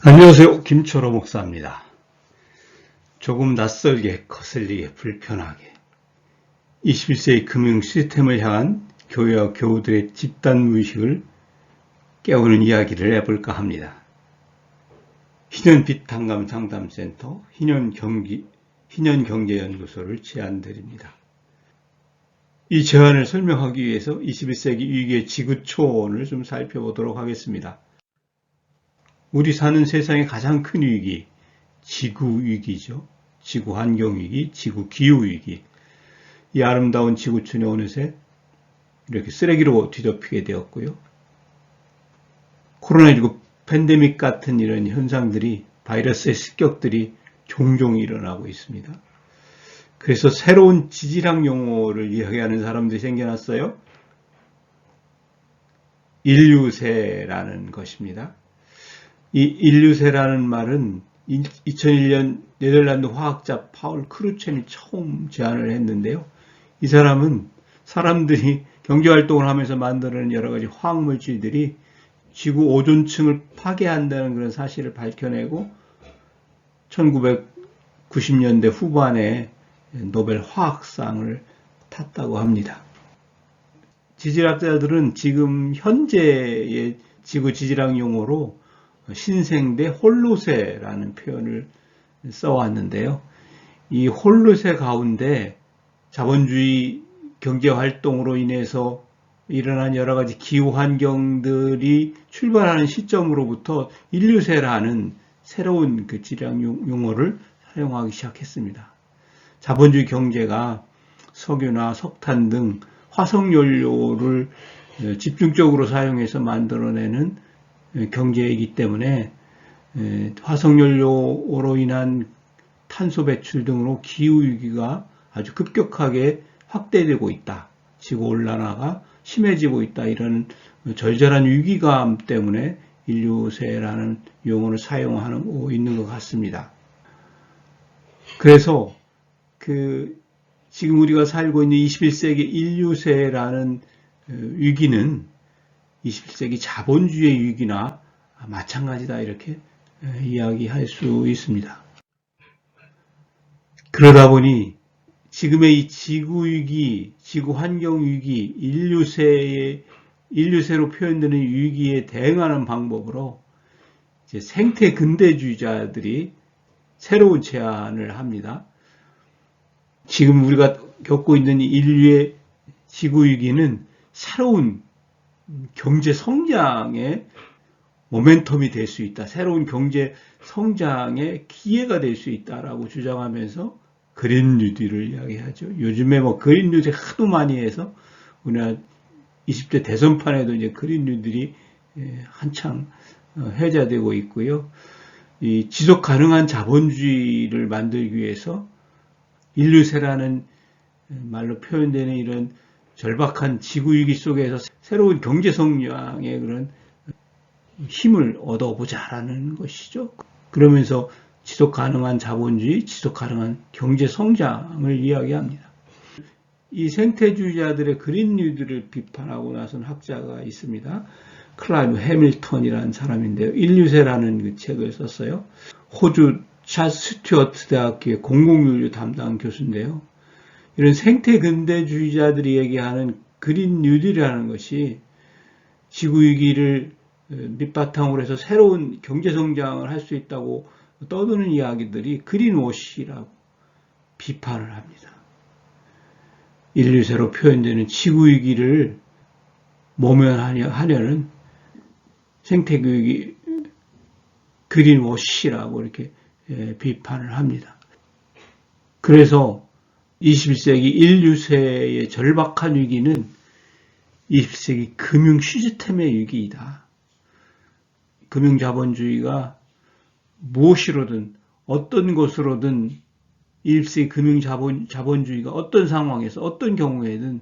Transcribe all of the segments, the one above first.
안녕하세요. 김초로 목사입니다. 조금 낯설게, 거슬리게, 불편하게 21세기 금융 시스템을 향한 교회와 교우들의 집단 무의식을 깨우는 이야기를 해볼까 합니다. 희년빛 상담센터 희년경제연구소를 제안드립니다. 이 제안을 설명하기 위해서 21세기 위기의 지구촌을 좀 살펴보도록 하겠습니다. 우리 사는 세상의 가장 큰 위기, 지구위기죠. 지구환경위기, 지구기후위기. 이 아름다운 지구촌이 어느새 이렇게 쓰레기로 뒤덮이게 되었고요. 코로나19 팬데믹 같은 이런 현상들이, 바이러스의 습격들이 종종 일어나고 있습니다. 그래서 새로운 지질학 용어를 이야기하는 사람들이 생겨났어요. 인류세라는 것입니다. 이 인류세라는 말은 2001년 네덜란드 화학자 파울 크루첸이 처음 제안을 했는데요. 이 사람은 사람들이 경제활동을 하면서 만드는 여러 가지 화학물질들이 지구 오존층을 파괴한다는 그런 사실을 밝혀내고 1990년대 후반에 노벨 화학상을 탔다고 합니다. 지질학자들은 지금 현재의 지구 지질학 용어로 신생대 홀로세라는 표현을 써왔는데요. 이 홀로세 가운데 자본주의 경제활동으로 인해서 일어난 여러 가지 기후환경들이 출발하는 시점으로부터 인류세라는 새로운 그 지질학 용어를 사용하기 시작했습니다. 자본주의 경제가 석유나 석탄 등 화석연료를 집중적으로 사용해서 만들어내는 경제이기 때문에 화석연료로 인한 탄소 배출 등으로 기후위기가 아주 급격하게 확대되고 있다. 지구온난화가 심해지고 있다. 이런 절절한 위기감 때문에 인류세라는 용어를 사용하고 있는 것 같습니다. 그래서 지금 우리가 살고 있는 21세기 인류세라는 위기는 21세기 자본주의의 위기나 마찬가지다, 이렇게 이야기할 수 있습니다. 그러다 보니 지금의 이 지구위기, 지구환경위기, 인류세로 표현되는 위기에 대응하는 방법으로 이제 생태 근대주의자들이 새로운 제안을 합니다. 지금 우리가 겪고 있는 인류의 지구위기는 새로운 경제 성장의 모멘텀이 될 수 있다. 새로운 경제 성장의 기회가 될 수 있다라고 주장하면서 그린 뉴딜을 이야기하죠. 요즘에 그린 뉴딜 하도 많이 해서 우리나라 20대 대선판에도 이제 그린 뉴딜이 한창 회자되고 있고요. 이 지속 가능한 자본주의를 만들기 위해서 인류세라는 말로 표현되는 이런 절박한 지구위기 속에서 새로운 경제 성장의 그런 힘을 얻어보자라는 것이죠. 그러면서 지속 가능한 자본주의, 지속 가능한 경제 성장을 이야기합니다. 이 생태주의자들의 그린 뉴딜을 비판하고 나선 학자가 있습니다. 클라이브 해밀턴이라는 사람인데요. 인류세라는 그 책을 썼어요. 호주 찰스 스튜어트 대학교의 공공윤리 담당 교수인데요. 이런 생태 근대주의자들이 얘기하는 그린 뉴딜이라는 것이 지구위기를 밑바탕으로 해서 새로운 경제성장을 할 수 있다고 떠드는 이야기들이 그린워시라고 비판을 합니다. 인류세로 표현되는 지구위기를 모면하려는 생태교육이 그린워시라고 이렇게 비판을 합니다. 그래서 21세기 인류세의 절박한 위기는 20세기 금융 시스템의 위기이다. 금융자본주의가 무엇이로든 어떤 것으로든 21세기 금융자본주의가 어떤 상황에서 어떤 경우에든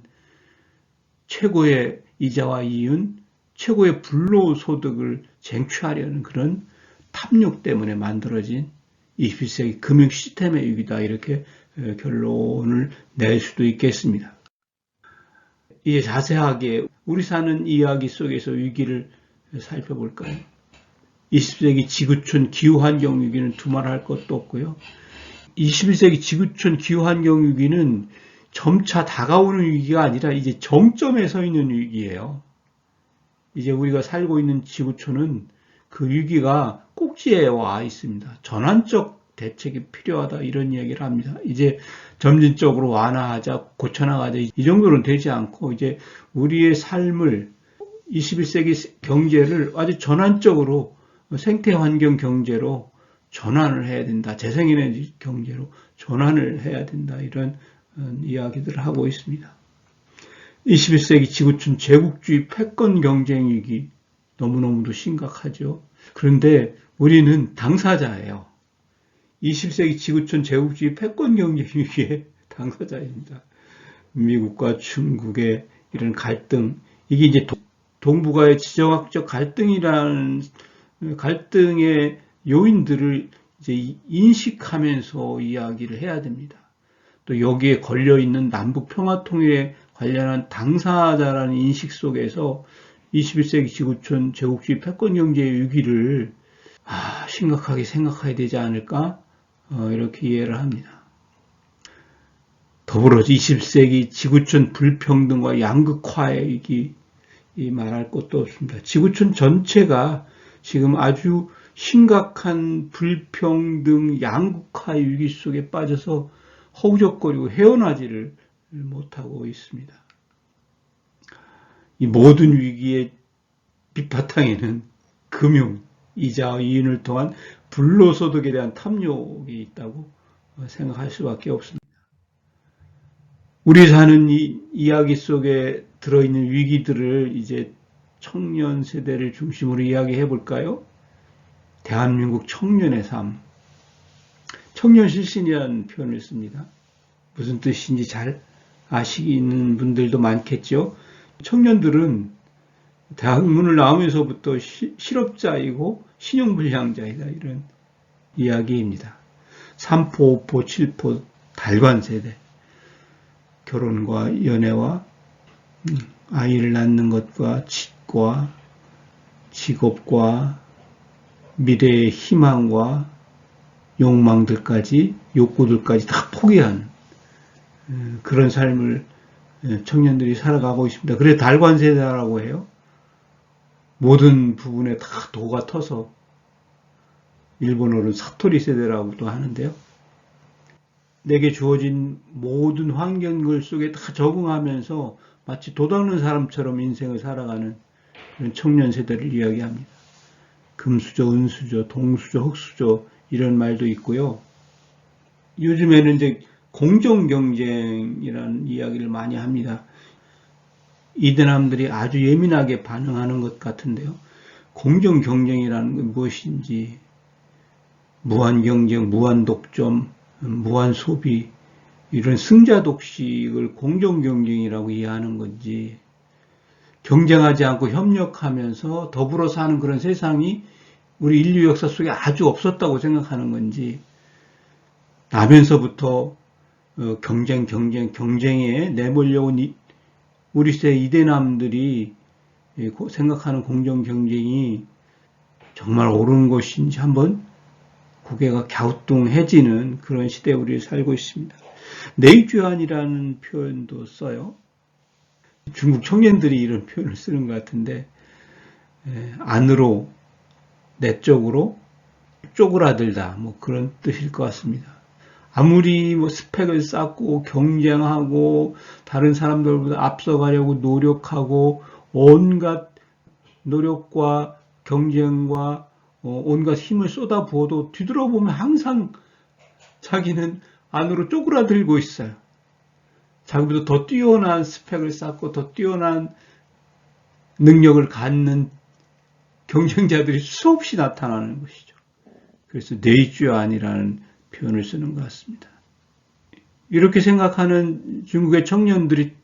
최고의 이자와 이윤, 최고의 불로소득을 쟁취하려는 그런 탐욕 때문에 만들어진 21세기 금융 시스템의 위기다, 이렇게 결론을 낼 수도 있겠습니다. 이제 자세하게 우리 사는 이야기 속에서 위기를 살펴볼까요? 20세기 지구촌 기후환경 위기는 두말할 것도 없고요. 21세기 지구촌 기후환경 위기는 점차 다가오는 위기가 아니라 이제 정점에 서 있는 위기예요. 이제 우리가 살고 있는 지구촌은 그 위기가 꼭지에 와 있습니다. 전환적 대책이 필요하다 이런 이야기를 합니다. 이제 점진적으로 완화하자, 고쳐나가자 이 정도는 되지 않고 이제 우리의 삶을 21세기 경제를 아주 전환적으로 생태환경 경제로 전환을 해야 된다. 재생에너지 경제로 전환을 해야 된다. 이런 이야기들을 하고 있습니다. 21세기 지구촌 제국주의 패권 경쟁 위기 너무너무도 심각하죠. 그런데 우리는 당사자예요. 20세기 지구촌 제국주의 패권 경쟁 위기의 당사자입니다. 미국과 중국의 이런 갈등, 이게 이제 동북아의 지정학적 갈등이라는 갈등의 요인들을 이제 인식하면서 이야기를 해야 됩니다. 또 여기에 걸려있는 남북 평화통일에 관련한 당사자라는 인식 속에서 21세기 지구촌 제국주의 패권경제의 위기를 심각하게 생각해야 되지 않을까 이렇게 이해를 합니다. 더불어 20세기 지구촌 불평등과 양극화의 위기 말할 것도 없습니다. 지구촌 전체가 지금 아주 심각한 불평등 양극화의 위기 속에 빠져서 허우적거리고 헤어나지를 못하고 있습니다. 이 모든 위기의 밑바탕에는 금융, 이자와 이윤을 통한 불로소득에 대한 탐욕이 있다고 생각할 수밖에 없습니다. 우리 사는 이 이야기 속에 들어있는 위기들을 이제 청년 세대를 중심으로 이야기해 볼까요? 대한민국 청년의 삶. 청년 실신이라는 표현을 씁니다. 무슨 뜻인지 잘 아시는 분들도 많겠죠. 청년들은 대학문을 나오면서부터 실업자이고 신용불량자이다 이런 이야기입니다. 3포, 5포, 7포 달관 세대. 결혼과 연애와 아이를 낳는 것과 집과 직업과 미래의 희망과 욕망들까지 욕구들까지 다 포기한 그런 삶을 청년들이 살아가고 있습니다. 그래서 달관 세대라고 해요. 모든 부분에 다 도가 터서 일본어로는 사토리 세대라고도 하는데요. 내게 주어진 모든 환경들 속에 다 적응하면서 마치 도닦는 사람처럼 인생을 살아가는 그런 청년 세대를 이야기합니다. 금수저, 은수저, 동수저, 흑수저 이런 말도 있고요. 요즘에는 이제 공정경쟁이라는 이야기를 많이 합니다. 이대남들이 아주 예민하게 반응하는 것 같은데요. 공정경쟁이라는 건 무엇인지, 무한경쟁, 무한독점, 무한소비, 이런 승자독식을 공정경쟁이라고 이해하는 건지, 경쟁하지 않고 협력하면서 더불어 사는 그런 세상이 우리 인류 역사 속에 아주 없었다고 생각하는 건지, 나면서부터 경쟁에 내몰려온 우리 시대 이대남들이 생각하는 공정경쟁이 정말 옳은 것인지 한번 고개가 갸우뚱해지는 그런 시대에 우리 살고 있습니다. 내주안이라는 표현도 써요. 중국 청년들이 이런 표현을 쓰는 것 같은데, 안으로, 내적으로 쪼그라들다, 뭐 그런 뜻일 것 같습니다. 아무리 뭐 스펙을 쌓고 경쟁하고 다른 사람들보다 앞서가려고 노력하고 온갖 노력과 경쟁과 온갖 힘을 쏟아부어도 뒤돌아보면 항상 자기는 안으로 쪼그라들고 있어요. 자기보다 더 뛰어난 스펙을 쌓고 더 뛰어난 능력을 갖는 경쟁자들이 수없이 나타나는 것이죠. 그래서 내주안이라는 표현을 쓰는 것 같습니다. 이렇게 생각하는 중국의 청년들이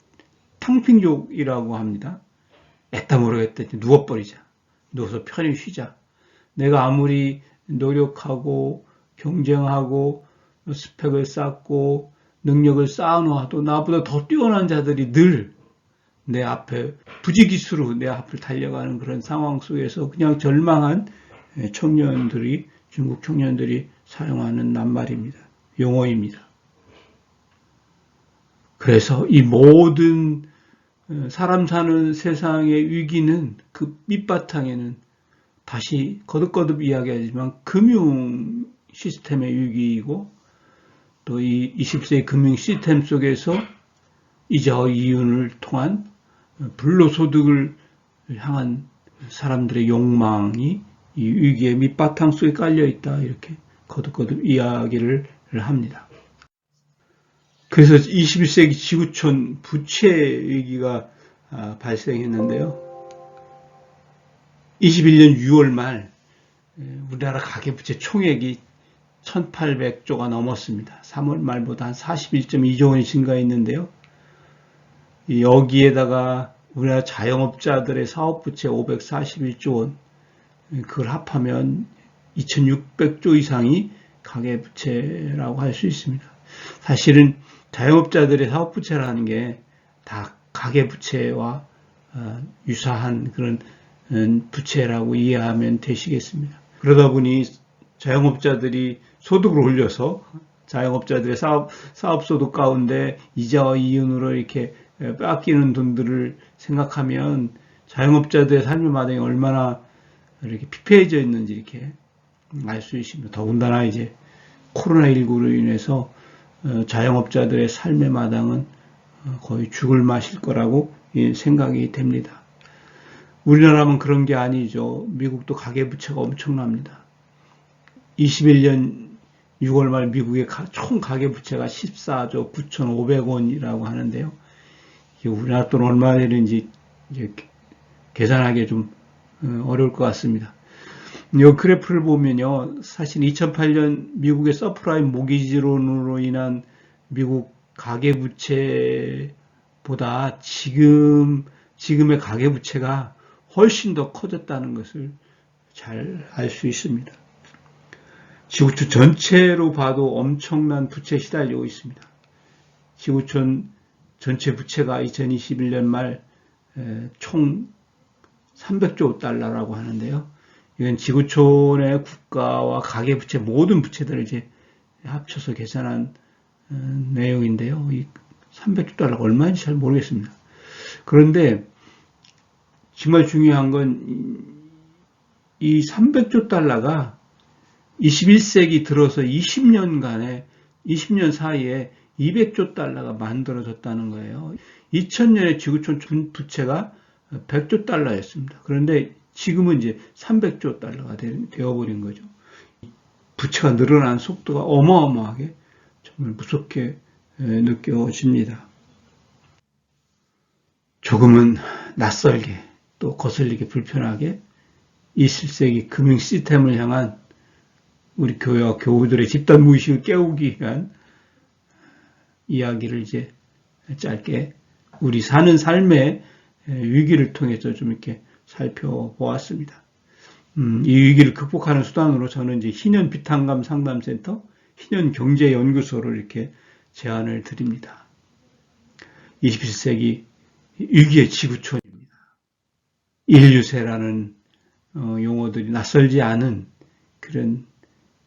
탕핑족이라고 합니다. 애따 모르겠다. 누워버리자. 누워서 편히 쉬자. 내가 아무리 노력하고 경쟁하고 스펙을 쌓고 능력을 쌓아놓아도 나보다 더 뛰어난 자들이 늘 내 앞에 부지기수로 내 앞을 달려가는 그런 상황 속에서 그냥 절망한 청년들이, 중국 청년들이 사용하는 낱말입니다. 용어입니다. 그래서 이 모든 사람 사는 세상의 위기는 그 밑바탕에는 다시 거듭거듭 이야기하지만 금융 시스템의 위기이고 또 이 20세기 금융 시스템 속에서 이자와 이윤을 통한 불로소득을 향한 사람들의 욕망이 이 위기의 밑바탕 속에 깔려 있다. 이렇게 거듭거듭 이야기를 합니다. 그래서 21세기 지구촌 부채 위기가 발생했는데요. 21년 6월 말 우리나라 가계부채 총액이 1,800조가 넘었습니다. 3월 말보다 한 41.2조 원이 증가했는데요. 여기에다가 우리나라 자영업자들의 사업부채 541조 원, 그걸 합하면 2,600조 이상이 가계부채라고 할 수 있습니다. 사실은 자영업자들의 사업부채라는 게 다 가계부채와 유사한 그런 부채라고 이해하면 되시겠습니다. 그러다 보니 자영업자들이 소득을 올려서 자영업자들의 사업소득 가운데 이자와 이윤으로 이렇게 뺏기는 돈들을 생각하면 자영업자들의 삶의 마당이 얼마나 이렇게 피폐해져 있는지 이렇게 알 수 있습니다. 더군다나 이제 코로나19로 인해서 자영업자들의 삶의 마당은 거의 죽을 맛일 거라고 생각이 됩니다. 우리나라만 그런 게 아니죠. 미국도 가계부채가 엄청납니다. 21년 6월 말 미국의 총 가계부채가 14조 9,500원이라고 하는데요. 우리나라 돈 얼마 되는지 이제 계산하기 좀 어려울 것 같습니다. 이 그래프를 보면요. 사실 2008년 미국의 서프라임 모기지론으로 인한 미국 가계부채보다 지금의 가계부채가 훨씬 더 커졌다는 것을 잘 알 수 있습니다. 지구촌 전체로 봐도 엄청난 부채에 시달리고 있습니다. 지구촌 전체 부채가 2021년 말 총 300조 달러라고 하는데요. 이건 지구촌의 국가와 가계부채 모든 부채들을 이제 합쳐서 계산한 내용인데요. 이 300조 달러가 얼마인지 잘 모르겠습니다. 그런데 정말 중요한 건 이 300조 달러가 21세기 들어서 20년 사이에 200조 달러가 만들어졌다는 거예요. 2000년에 지구촌 부채가 100조 달러였습니다. 그런데 지금은 이제 300조 달러가 되어버린 거죠. 부채가 늘어난 속도가 어마어마하게 정말 무섭게 느껴집니다. 조금은 낯설게 또 거슬리게 불편하게 21세기 금융 시스템을 향한 우리 교회와 교우들의 집단 무의식을 깨우기 위한 이야기를 이제 짧게 우리 사는 삶의 위기를 통해서 좀 이렇게 살펴보았습니다. 이 위기를 극복하는 수단으로 저는 이제 희년 비탄감 상담센터, 희년 경제연구소를 이렇게 제안을 드립니다. 21세기 위기의 지구촌입니다. 인류세라는 용어들이 낯설지 않은 그런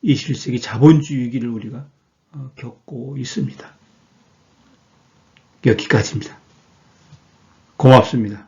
21세기 자본주의 위기를 우리가 겪고 있습니다. 여기까지입니다. 고맙습니다.